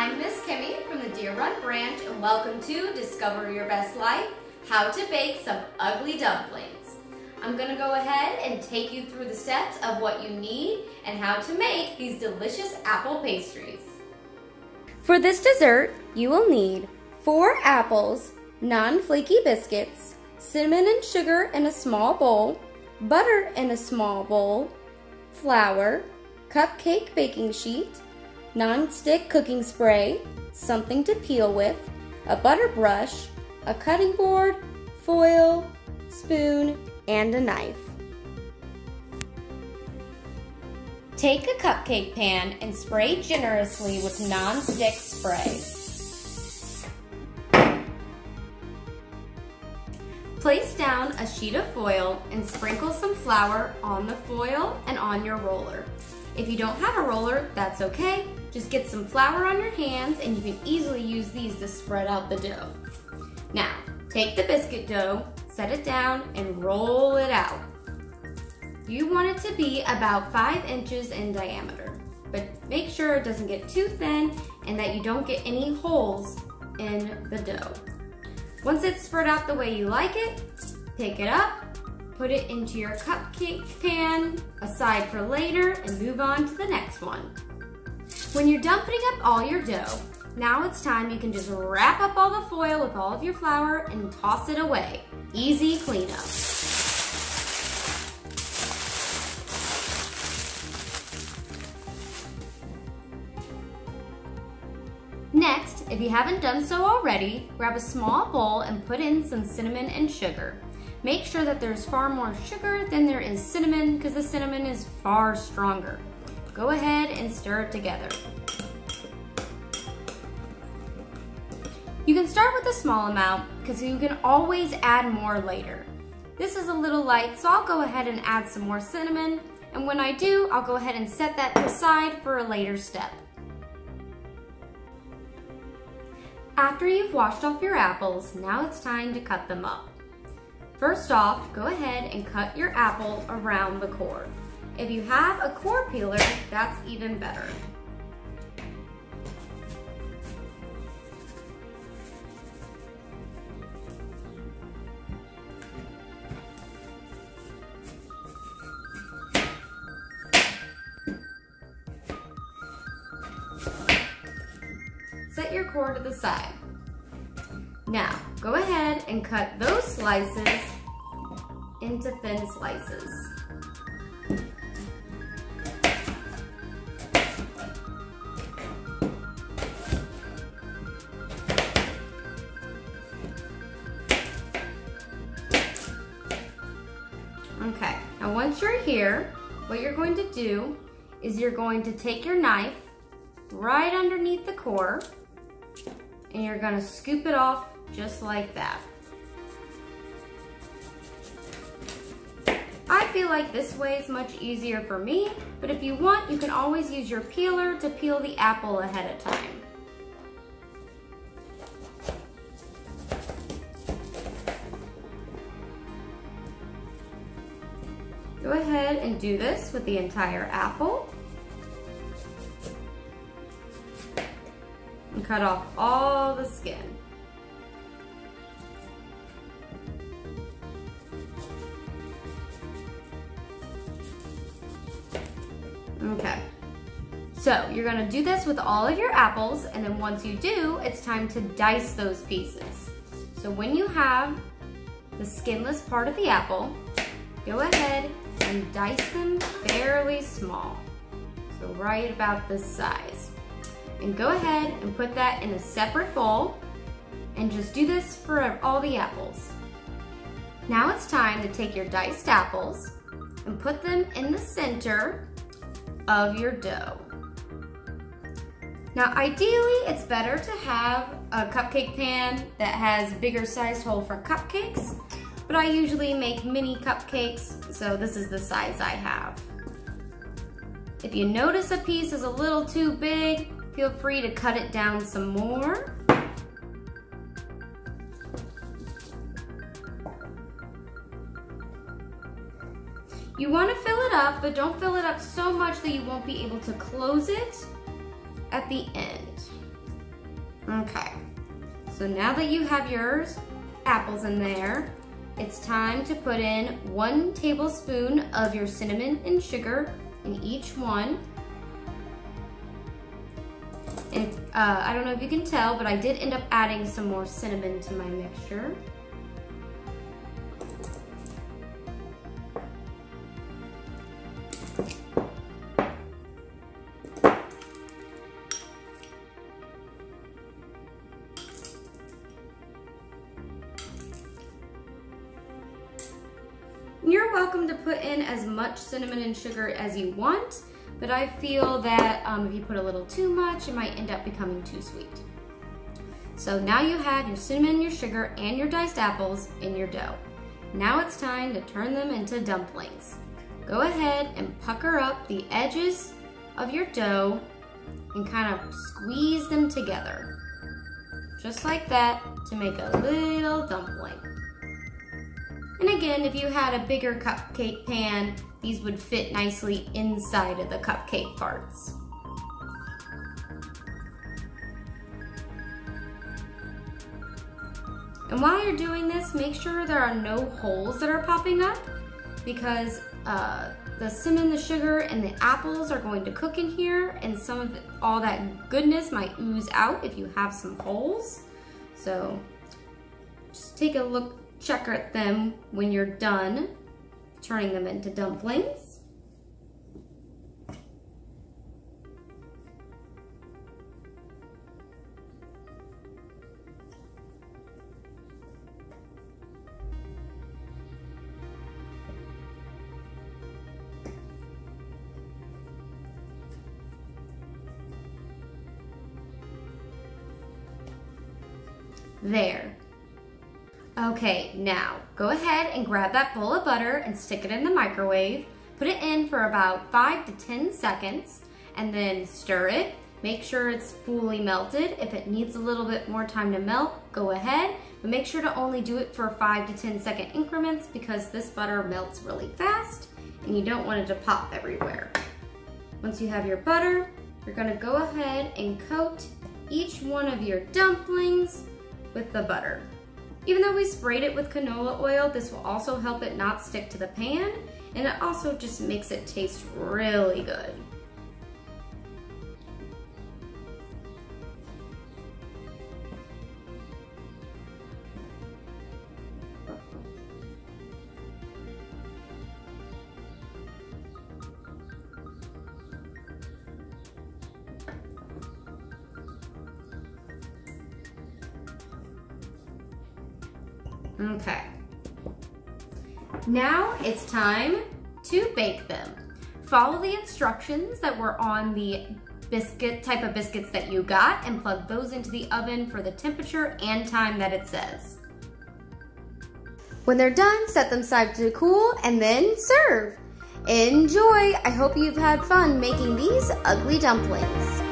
I'm Miss Kimmy from the Deer Run branch, and welcome to Discover Your Best Life, how to bake some ugly dumplings. I'm gonna go ahead and take you through the steps of what you need and how to make these delicious apple pastries. For this dessert, you will need 4 apples, non-flaky biscuits, cinnamon and sugar in a small bowl, butter in a small bowl, flour, cupcake baking sheet, non-stick cooking spray, something to peel with, a butter brush, a cutting board, foil, spoon, and a knife. Take a cupcake pan and spray generously with non-stick spray. Place down a sheet of foil and sprinkle some flour on the foil and on your roller. If you don't have a roller, that's okay. Just get some flour on your hands and you can easily use these to spread out the dough. Now, take the biscuit dough, set it down, and roll it out. You want it to be about 5 inches in diameter, but make sure it doesn't get too thin and that you don't get any holes in the dough. Once it's spread out the way you like it, pick it up, put it into your cupcake pan, aside for later, and move on to the next one. When you're done putting up all your dough, now it's time you can just wrap up all the foil with all of your flour and toss it away. Easy cleanup. Next, if you haven't done so already, grab a small bowl and put in some cinnamon and sugar. Make sure that there's far more sugar than there is cinnamon because the cinnamon is far stronger. Go ahead and stir it together. You can start with a small amount because you can always add more later. This is a little light, so I'll go ahead and add some more cinnamon, and when I do, I'll go ahead and set that aside for a later step. After you've washed off your apples, now it's time to cut them up. First off, go ahead and cut your apple around the core. If you have a core peeler, that's even better. Set your core to the side. Now, go ahead and cut those slices into thin slices. Okay, now once you're here, what you're going to do is you're going to take your knife right underneath the core and you're going to scoop it off just like that. I feel like this way is much easier for me, but if you want, you can always use your peeler to peel the apple ahead of time. Go ahead and do this with the entire apple. And cut off all the skin. Okay, so you're gonna do this with all of your apples, and then once you do, it's time to dice those pieces. So when you have the skinless part of the apple, go ahead and dice them fairly small. So right about this size. And go ahead and put that in a separate bowl and just do this for all the apples. Now it's time to take your diced apples and put them in the center of your dough. Now ideally it's better to have a cupcake pan that has bigger sized hole for cupcakes, but I usually make mini cupcakes, so this is the size I have. If you notice a piece is a little too big, feel free to cut it down some more. You want to fill it up, but don't fill it up so much that you won't be able to close it at the end. Okay, so now that you have your apples in there, it's time to put in 1 tablespoon of your cinnamon and sugar in each one. And I don't know if you can tell, but I did end up adding some more cinnamon to my mixture. You're welcome to put in as much cinnamon and sugar as you want, but I feel that if you put a little too much, it might end up becoming too sweet. So now you have your cinnamon, your sugar, and your diced apples in your dough. Now it's time to turn them into dumplings. Go ahead and pucker up the edges of your dough and kind of squeeze them together. Just like that to make a little dumpling. And again, if you had a bigger cupcake pan, these would fit nicely inside of the cupcake parts. And while you're doing this, make sure there are no holes that are popping up, because the cinnamon, the sugar, and the apples are going to cook in here, and some of all that goodness might ooze out if you have some holes. So just take a look. Check at them when you're done turning them into dumplings. There. Okay, now go ahead and grab that bowl of butter and stick it in the microwave. Put it in for about 5 to 10 seconds and then stir it. Make sure it's fully melted. If it needs a little bit more time to melt, go ahead, but make sure to only do it for 5 to 10 second increments, because this butter melts really fast and you don't want it to pop everywhere. Once you have your butter, you're gonna go ahead and coat each one of your dumplings with the butter. Even though we sprayed it with canola oil, this will also help it not stick to the pan, and it also just makes it taste really good. Okay, now it's time to bake them. Follow the instructions that were on the type of biscuits that you got and plug those into the oven for the temperature and time that it says. When they're done, set them aside to cool and then serve. Enjoy! I hope you've had fun making these ugly dumplings.